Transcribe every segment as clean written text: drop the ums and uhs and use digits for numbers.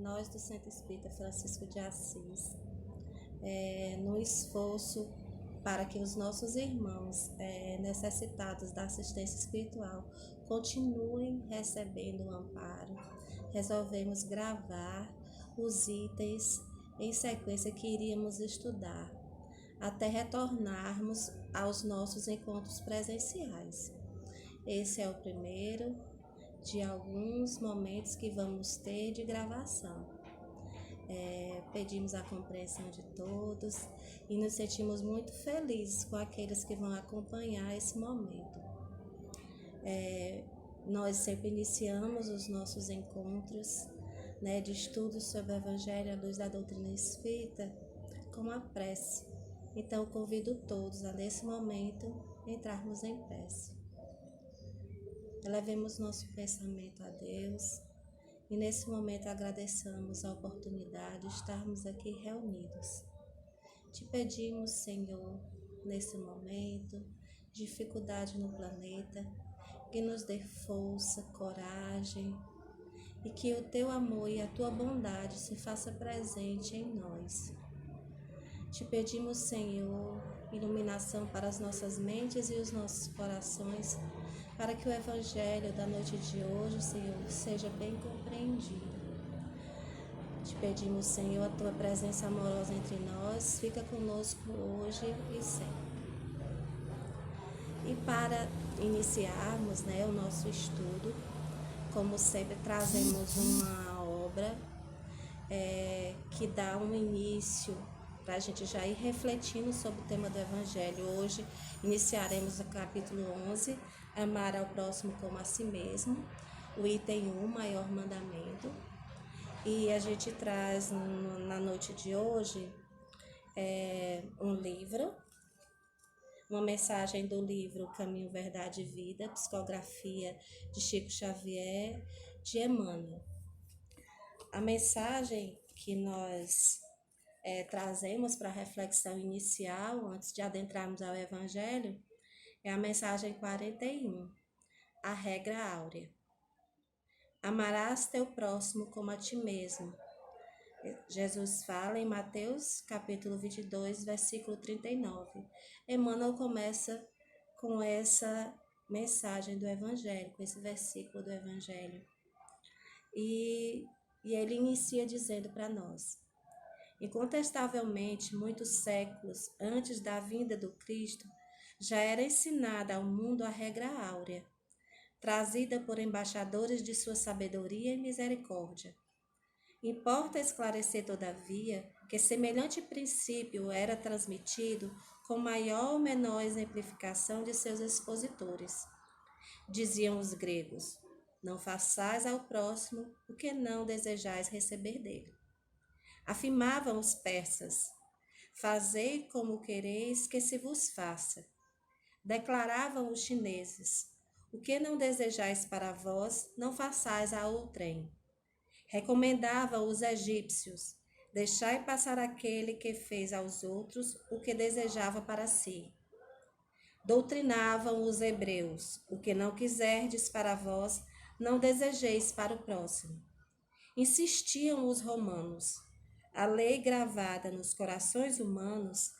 nós do Centro Espírita Francisco de Assis, no esforço para que os nossos irmãos necessitados da assistência espiritual continuem recebendo o amparo, resolvemos gravar os itens em sequência que iríamos estudar, até retornarmos aos nossos encontros presenciais. Esse é o primeiro de alguns momentos que vamos ter de gravação. Pedimos a compreensão de todos e nos sentimos muito felizes com aqueles que vão acompanhar esse momento. Nós sempre iniciamos os nossos encontros de estudos sobre o Evangelho à luz da doutrina espírita com a prece. Então, convido todos a, nesse momento, entrarmos em prece. Elevemos nosso pensamento a Deus e, nesse momento, agradeçamos a oportunidade de estarmos aqui reunidos. Te pedimos, Senhor, nesse momento, dificuldade no planeta, que nos dê força, coragem e que o Teu amor e a Tua bondade se faça presente em nós. Te pedimos, Senhor, iluminação para as nossas mentes e os nossos corações, para que o Evangelho da noite de hoje, Senhor, seja bem compreendido. Te pedimos, Senhor, a Tua presença amorosa entre nós, fica conosco hoje e sempre. E para iniciarmos o nosso estudo, como sempre, trazemos uma obra que dá um início para a gente já ir refletindo sobre o tema do Evangelho. Hoje iniciaremos o capítulo 11, amar ao próximo como a si mesmo, o item 1, maior mandamento. E a gente traz na noite de hoje um livro, uma mensagem do livro Caminho, Verdade e Vida, psicografia de Chico Xavier, de Emmanuel. A mensagem que nós trazemos para a reflexão inicial, antes de adentrarmos ao Evangelho, é a mensagem 41, a regra áurea. Amarás teu próximo como a ti mesmo. Jesus fala em Mateus, capítulo 22, versículo 39. Emmanuel começa com essa mensagem do Evangelho, com esse versículo do Evangelho. E ele inicia dizendo para nós: incontestavelmente, muitos séculos antes da vinda do Cristo, já era ensinada ao mundo a regra áurea, trazida por embaixadores de sua sabedoria e misericórdia. Importa esclarecer, todavia, que semelhante princípio era transmitido com maior ou menor exemplificação de seus expositores. Diziam os gregos: não façais ao próximo o que não desejais receber dele. Afirmavam os persas: fazei como quereis que se vos faça. Declaravam os chineses: o que não desejais para vós, não façais a outrem. Recomendavam os egípcios: deixai passar aquele que fez aos outros o que desejava para si. Doutrinavam os hebreus: o que não quiserdes para vós, não desejeis para o próximo. Insistiam os romanos: a lei gravada nos corações humanos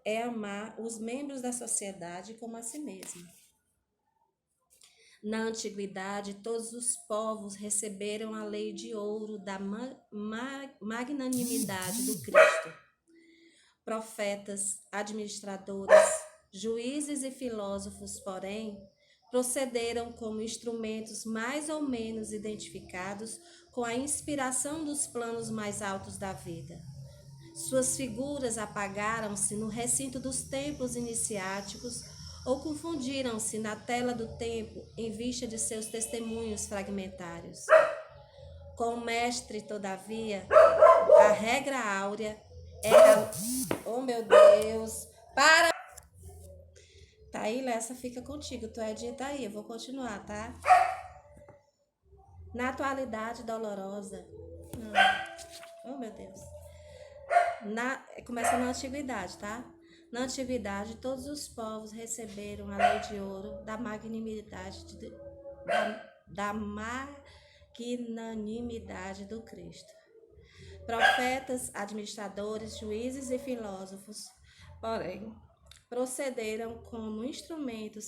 é amar os membros da sociedade como a si mesmo. Na antiguidade, todos os povos receberam a lei de ouro da magnanimidade do Cristo. Profetas, administradores, juízes e filósofos, porém, procederam como instrumentos mais ou menos identificados com a inspiração dos planos mais altos da vida. Suas figuras apagaram-se no recinto dos templos iniciáticos ou confundiram-se na tela do tempo em vista de seus testemunhos fragmentários. Com o mestre, todavia, a regra áurea é a... Oh, meu Deus! Para! Taíla, essa fica contigo, tu edita aí, eu vou continuar, tá? Na atualidade dolorosa... Oh, meu Deus! Começa na antiguidade, tá? Na antiguidade, todos os povos receberam a lei de ouro da magnanimidade do Cristo. Profetas, administradores, juízes e filósofos, porém, procederam como instrumentos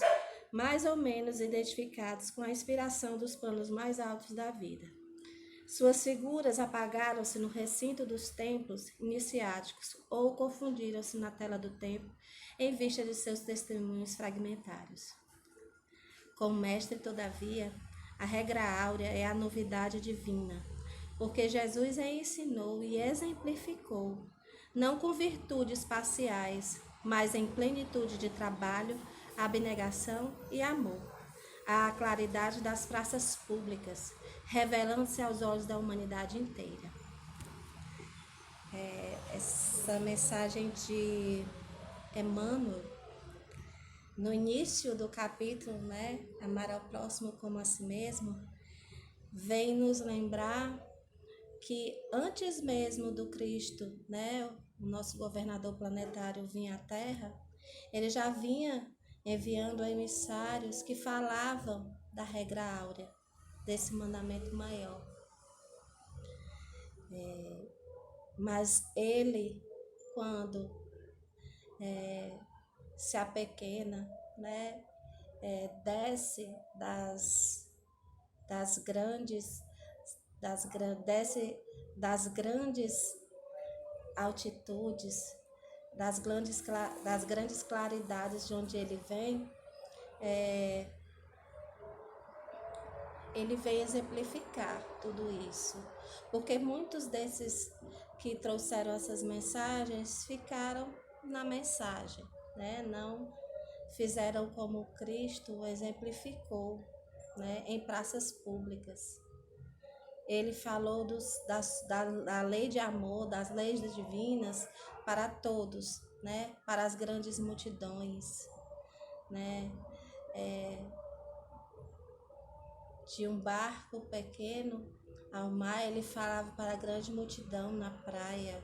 mais ou menos identificados com a inspiração dos planos mais altos da vida. Suas figuras apagaram-se no recinto dos templos iniciáticos ou confundiram-se na tela do tempo em vista de seus testemunhos fragmentários. Como mestre, todavia, a regra áurea é a novidade divina, porque Jesus a ensinou e exemplificou, não com virtudes parciais, mas em plenitude de trabalho, abnegação e amor, a claridade das praças públicas, revelando-se aos olhos da humanidade inteira. Essa mensagem de Emmanuel, no início do capítulo, amar ao próximo como a si mesmo, vem nos lembrar que antes mesmo do Cristo, o nosso governador planetário vir à Terra, ele já vinha enviando emissários que falavam da regra áurea, desse mandamento maior. Mas ele, quando se apequena, desce das grandes altitudes, das grandes claridades de onde ele vem, ele vem exemplificar tudo isso, porque muitos desses que trouxeram essas mensagens ficaram na mensagem, não fizeram como Cristo exemplificou, em praças públicas. Ele falou da lei de amor, das leis divinas para todos, para as grandes multidões, de um barco pequeno ao mar, ele falava para a grande multidão na praia.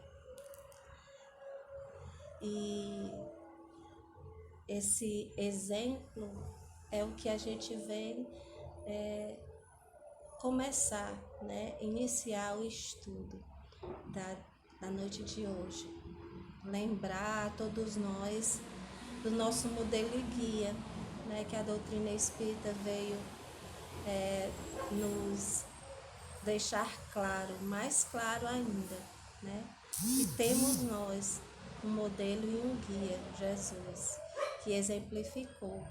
E esse exemplo é o que a gente vem começar, iniciar o estudo da noite de hoje. Lembrar a todos nós do nosso modelo e guia, que a doutrina espírita veio nos deixar claro, mais claro ainda, que temos nós um modelo e um guia, Jesus, que exemplificou,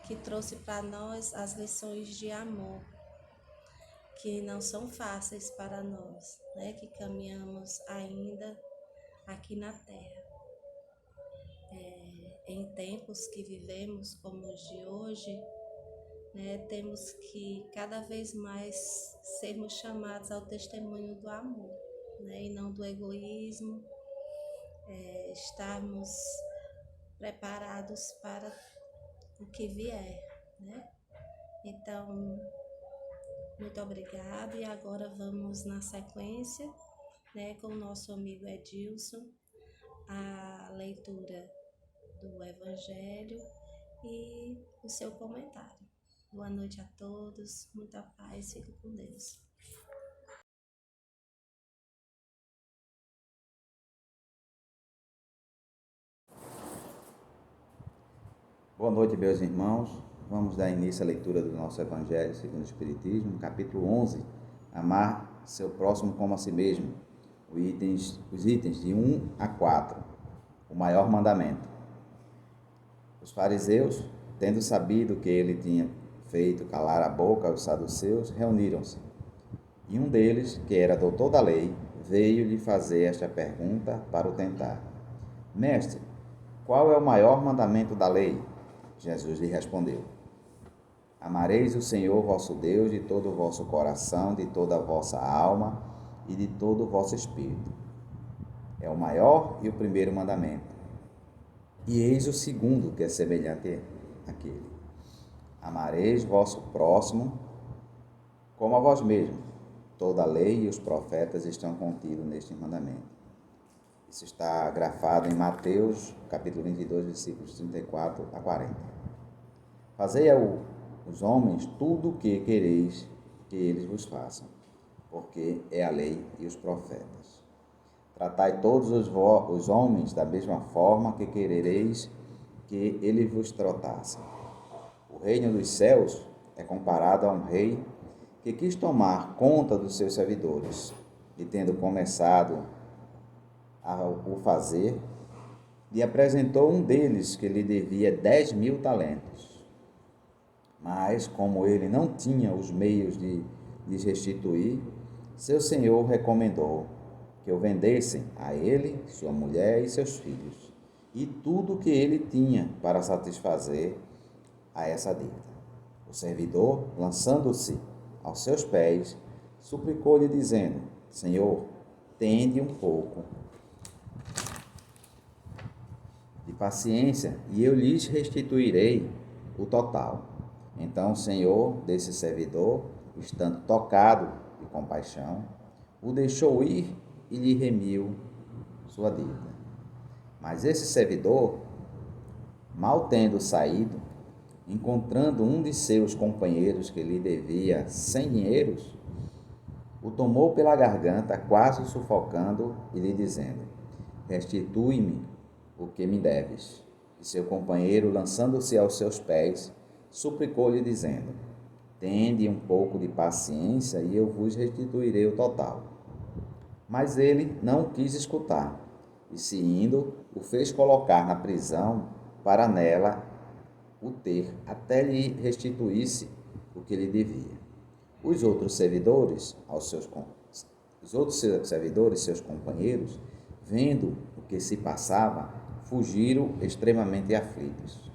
que trouxe para nós as lições de amor, que não são fáceis para nós, que caminhamos ainda aqui na Terra. Em tempos que vivemos como os de hoje, temos que cada vez mais sermos chamados ao testemunho do amor, e não do egoísmo, estarmos preparados para o que vier, Então, muito obrigada, e agora vamos na sequência, com o nosso amigo Edilson, a leitura do Evangelho e o seu comentário. Boa noite a todos, muita paz, fique com Deus. Boa noite, meus irmãos. Vamos dar início à leitura do nosso Evangelho segundo o Espiritismo, capítulo 11, amar seu próximo como a si mesmo, os itens de 1 a 4, o maior mandamento. Os fariseus, tendo sabido que ele tinha feito calar a boca aos saduceus, reuniram-se. E um deles, que era doutor da lei, veio-lhe fazer esta pergunta para o tentar: Mestre, qual é o maior mandamento da lei? Jesus lhe respondeu: Amareis o Senhor vosso Deus de todo o vosso coração, de toda a vossa alma e de todo o vosso espírito. É o maior e o primeiro mandamento. E eis o segundo, que é semelhante àquele: Amareis vosso próximo como a vós mesmo. Toda a lei e os profetas estão contidos neste mandamento. Isso está grafado em Mateus, capítulo 22, versículos 34 a 40. Fazei aos homens tudo o que quereis que eles vos façam, porque é a lei e os profetas. Tratai todos os homens da mesma forma que querereis que eles vos tratassem. O reino dos céus é comparado a um rei que quis tomar conta dos seus servidores, e tendo começado a o fazer, lhe apresentou um deles que lhe devia 10.000 talentos. Mas, como ele não tinha os meios de lhes restituir, seu senhor recomendou que o vendessem a ele, sua mulher e seus filhos, e tudo o que ele tinha para satisfazer a essa dívida. O servidor, lançando-se aos seus pés, suplicou-lhe, dizendo: Senhor, tende um pouco de paciência, e eu lhes restituirei o total. Então o senhor desse servidor, estando tocado de compaixão, o deixou ir e lhe remiu sua dívida. Mas esse servidor, mal tendo saído, encontrando um de seus companheiros que lhe devia 100 dinheiros, o tomou pela garganta, quase o sufocando, e lhe dizendo: restitui-me o que me deves. E seu companheiro, lançando-se aos seus pés, suplicou-lhe, dizendo: tende um pouco de paciência, e eu vos restituirei o total. Mas ele não quis escutar, e se indo, o fez colocar na prisão para nela o ter, até lhe restituísse o que lhe devia. Os outros servidores, seus companheiros, vendo o que se passava, fugiram extremamente aflitos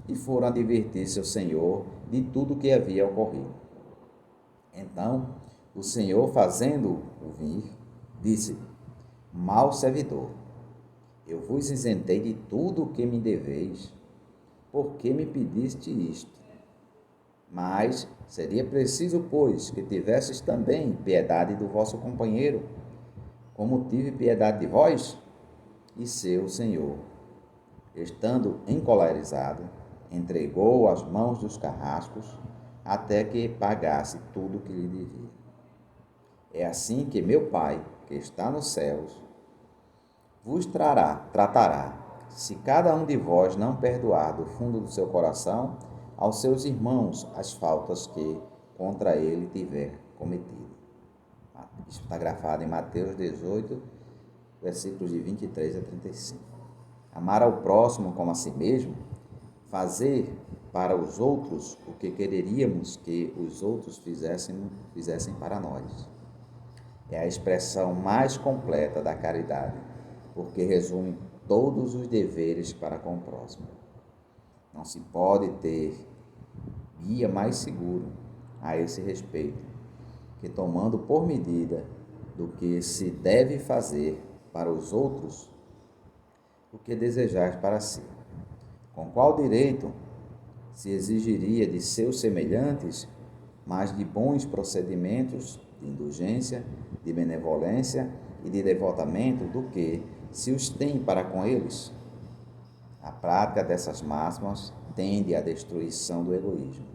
e foram advertir seu senhor de tudo o que havia ocorrido. Então o senhor, fazendo-o vir, disse: mau servidor, eu vos isentei de tudo o que me deveis, por que me pediste isto? Mas seria preciso, pois, que tivesses também piedade do vosso companheiro, como tive piedade de vós? E seu senhor, estando encolerizado, entregou-o às mãos dos carrascos, até que pagasse tudo o que lhe devia. É assim que meu Pai, que está nos céus, vos tratará, se cada um de vós não perdoar do fundo do seu coração aos seus irmãos as faltas que contra ele tiver cometido. Isso está grafado em Mateus 18, versículos de 23 a 35. Amar ao próximo como a si mesmo, fazer para os outros o que quereríamos que os outros fizessem para nós. É a expressão mais completa da caridade, porque resume todos os deveres para com o próximo. Não se pode ter guia mais seguro a esse respeito que, tomando por medida do que se deve fazer para os outros o que desejais para si. Com qual direito se exigiria de seus semelhantes mais de bons procedimentos, de indulgência, de benevolência e de devotamento do que se os tem para com eles? A prática dessas máximas tende à destruição do egoísmo.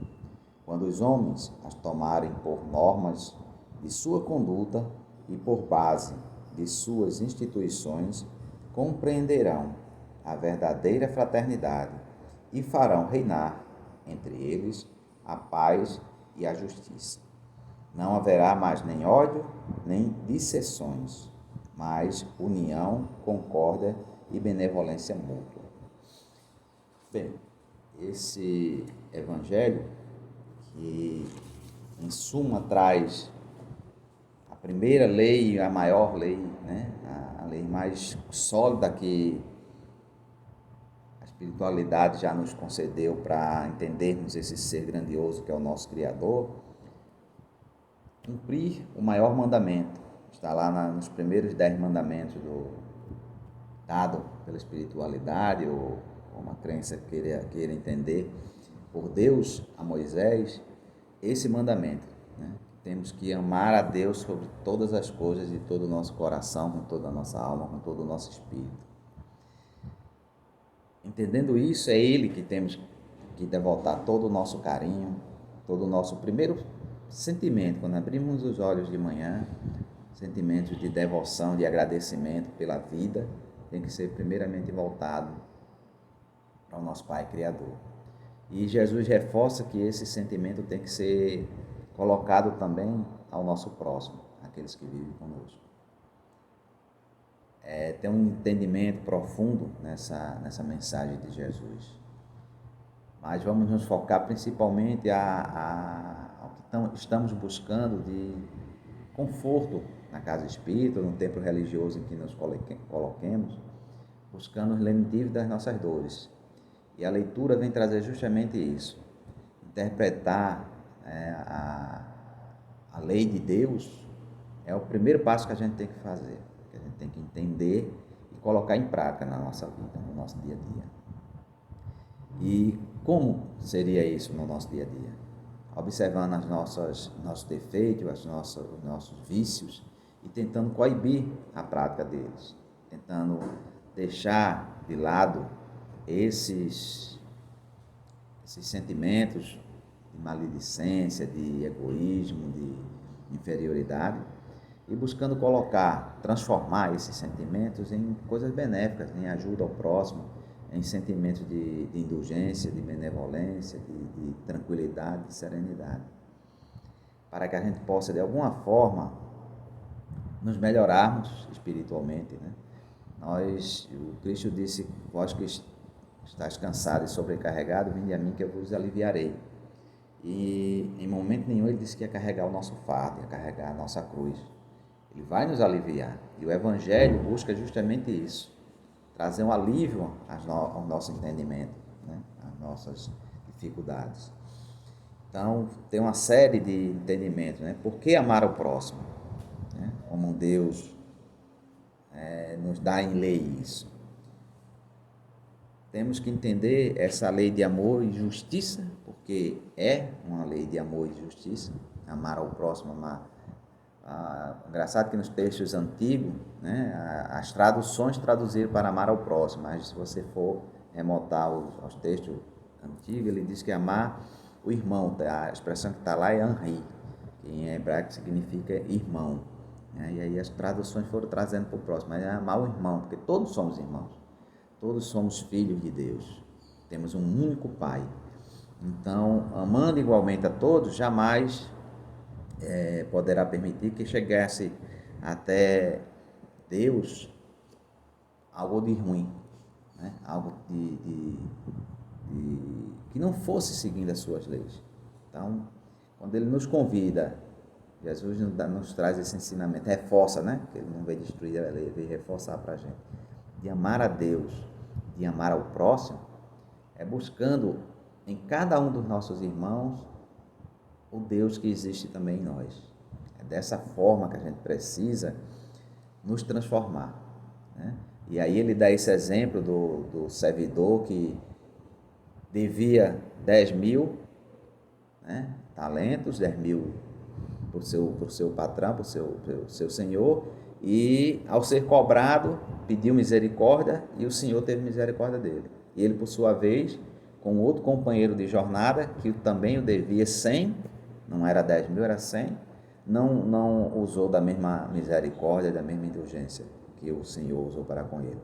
Quando os homens as tomarem por normas de sua conduta e por base de suas instituições, compreenderão a verdadeira fraternidade e farão reinar entre eles a paz e a justiça. Não haverá mais nem ódio, nem disseções, mas união, concórdia e benevolência mútua. Bem, esse evangelho, que em suma traz a primeira lei, a maior lei, né? A lei mais sólida que a espiritualidade já nos concedeu para entendermos esse ser grandioso que é o nosso Criador. Cumprir o maior mandamento, está lá nos primeiros 10 mandamentos dado pela espiritualidade, ou uma crença queira entender, por Deus a Moisés, esse mandamento, né? Temos que amar a Deus sobre todas as coisas, de todo o nosso coração, com toda a nossa alma, com todo o nosso espírito. Entendendo isso, é Ele que temos que devotar todo o nosso carinho, todo o nosso, primeiro, sentimento, quando abrimos os olhos de manhã, sentimentos de devoção, de agradecimento pela vida, tem que ser primeiramente voltado ao nosso Pai Criador. E Jesus reforça que esse sentimento tem que ser colocado também ao nosso próximo, aqueles que vivem conosco. Tem um entendimento profundo nessa mensagem de Jesus. Mas vamos nos focar principalmente ao que estamos buscando de conforto na casa espírita, no templo religioso em que nos coloquemos, buscando os lenitivos das nossas dores. E a leitura vem trazer justamente isso, interpretar a lei de Deus é o primeiro passo que a gente tem que fazer, que a gente tem que entender e colocar em prática na nossa vida, no nosso dia a dia. E como seria isso no nosso dia a dia? Observando nossos defeitos, os nossos vícios e tentando coibir a prática deles, tentando deixar de lado esses sentimentos de maledicência, de egoísmo, de inferioridade e buscando transformar esses sentimentos em coisas benéficas, em ajuda ao próximo, em sentimentos de indulgência, de benevolência, de tranquilidade, de serenidade, para que a gente possa, de alguma forma, nos melhorarmos espiritualmente, né? O Cristo disse: vós que estáis cansados e sobrecarregados, vinde a mim que eu vos aliviarei. E em momento nenhum ele disse que ia carregar o nosso fardo, ia carregar a nossa cruz. Ele vai nos aliviar. E o Evangelho busca justamente isso, trazer um alívio ao nosso entendimento, né? Às nossas dificuldades. Então, tem uma série de entendimentos, né? Por que amar o próximo? Né? Como Deus nos dá em lei isso. Temos que entender essa lei de amor e justiça, porque é uma lei de amor e justiça, amar ao próximo, amar. Engraçado que nos textos antigos, né, as traduções traduziram para amar ao próximo, mas se você for remontar aos textos antigos, ele diz que amar o irmão, a expressão que está lá é Henri, que em hebraico significa irmão, né? E aí as traduções foram trazendo para o próximo, mas é amar o irmão, porque todos somos irmãos, todos somos filhos de Deus, temos um único Pai. Então, amando igualmente a todos, jamais poderá permitir que chegasse até Deus algo de ruim, né? Algo que não fosse seguindo as suas leis. Então, quando ele nos convida, Jesus nos traz esse ensinamento, reforça, né? Que ele não veio destruir a lei, ele veio reforçar para a gente, de amar a Deus, de amar ao próximo, é buscando em cada um dos nossos irmãos o Deus que existe também em nós. É dessa forma que a gente precisa nos transformar, né? E aí ele dá esse exemplo do servidor que devia 10.000, né, talentos, 10.000 para o seu patrão, para o seu senhor, e ao ser cobrado, pediu misericórdia e o senhor teve misericórdia dele. E ele, por sua vez, com outro companheiro de jornada, que também o devia 100, não era 10.000, era 100, não usou da mesma misericórdia, da mesma indulgência que o Senhor usou para com ele.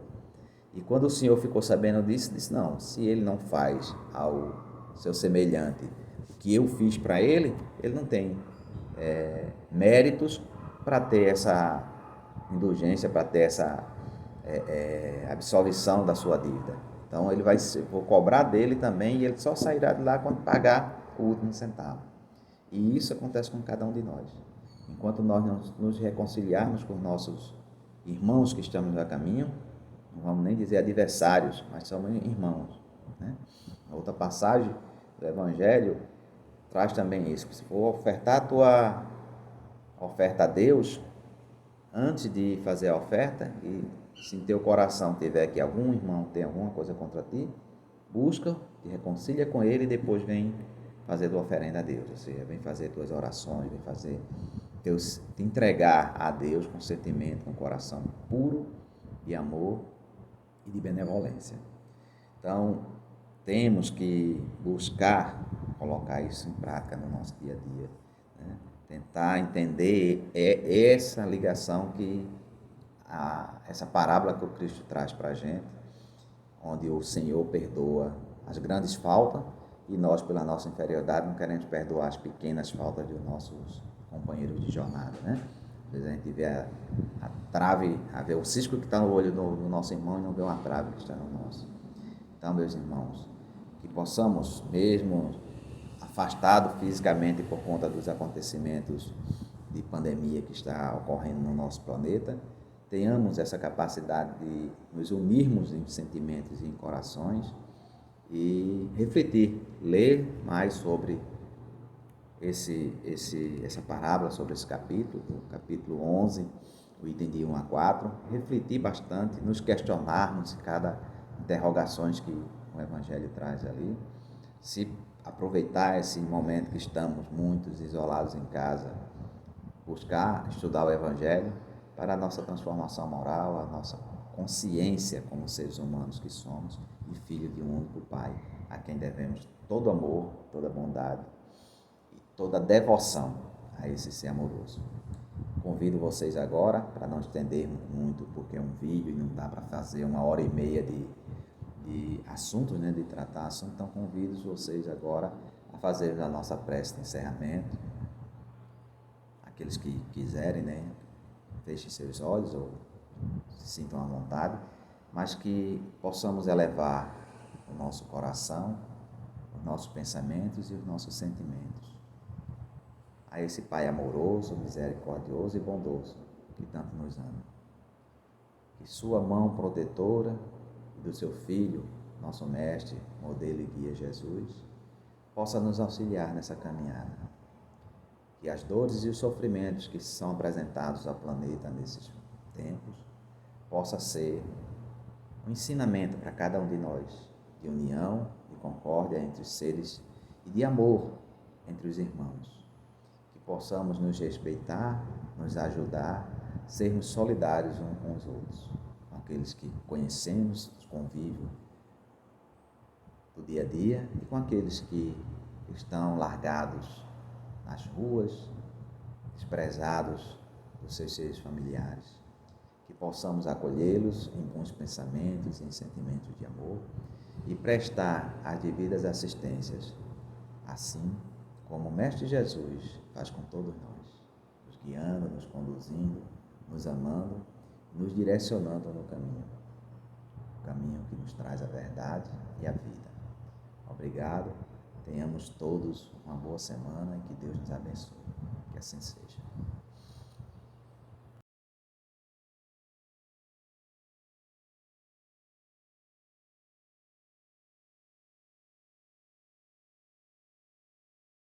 E quando o Senhor ficou sabendo disso, disse: não, se ele não faz ao seu semelhante o que eu fiz para ele, ele não tem méritos para ter essa indulgência, para ter essa absolvição da sua dívida. Então ele vou cobrar dele também, e ele só sairá de lá quando pagar o último centavo. E isso acontece com cada um de nós. Enquanto nós não nos reconciliarmos com nossos irmãos que estamos no caminho, não vamos nem dizer adversários, mas somos irmãos, né? A outra passagem do Evangelho traz também isso. Se for ofertar a tua oferta a Deus, antes de fazer a oferta, e se em teu coração tiver que algum irmão tem alguma coisa contra ti, busca, te reconcilia com ele e depois vem fazer tua oferenda a Deus. Ou seja, vem fazer tuas orações, vem fazer te entregar a Deus com sentimento, com coração puro de amor e de benevolência. Então, temos que buscar colocar isso em prática no nosso dia a dia. né? Tentar entender essa ligação que essa parábola que o Cristo traz para a gente, onde o Senhor perdoa as grandes faltas e nós, pela nossa inferioridade, não queremos perdoar as pequenas faltas dos nossos companheiros de jornada, né? Às vezes a gente vê a trave, vê o cisco que está no olho do nosso irmão e não vê uma trave que está no nosso. Então, meus irmãos, que possamos, mesmo afastado fisicamente por conta dos acontecimentos de pandemia que está ocorrendo no nosso planeta, tenhamos essa capacidade de nos unirmos em sentimentos e em corações e refletir, ler mais sobre essa parábola, sobre esse capítulo, o capítulo 11, o item de 1 a 4, refletir bastante, nos questionarmos em cada interrogações que o Evangelho traz ali, se aproveitar esse momento que estamos muitos isolados em casa, buscar estudar o Evangelho para a nossa transformação moral, a nossa consciência como seres humanos que somos e filhos de um único Pai, a quem devemos todo amor, toda bondade e toda devoção a esse ser amoroso. Convido vocês agora, para não estendermos muito, porque é um vídeo e não dá para fazer 1h30 de assuntos, né, de tratar assuntos, então convido vocês agora a fazerem a nossa prece de encerramento. Aqueles que quiserem, né, fechem seus olhos ou se sintam à vontade, mas que possamos elevar o nosso coração, os nossos pensamentos e os nossos sentimentos a esse Pai amoroso, misericordioso e bondoso que tanto nos ama. Que sua mão protetora e do seu Filho, nosso Mestre, modelo e guia Jesus, possa nos auxiliar nessa caminhada. Que as dores e os sofrimentos que são apresentados ao planeta nesses tempos possa ser um ensinamento para cada um de nós, de união, de concórdia entre os seres e de amor entre os irmãos. Que possamos nos respeitar, nos ajudar, sermos solidários uns com os outros, com aqueles que conhecemos, convívio do dia a dia e com aqueles que estão largados nas ruas, desprezados dos seus seres familiares. Que possamos acolhê-los em bons pensamentos, em sentimentos de amor e prestar as devidas assistências, assim como o Mestre Jesus faz com todos nós, nos guiando, nos conduzindo, nos amando, nos direcionando no caminho, o caminho que nos traz a verdade e a vida. Obrigado, tenhamos todos uma boa semana e que Deus nos abençoe. Que assim seja.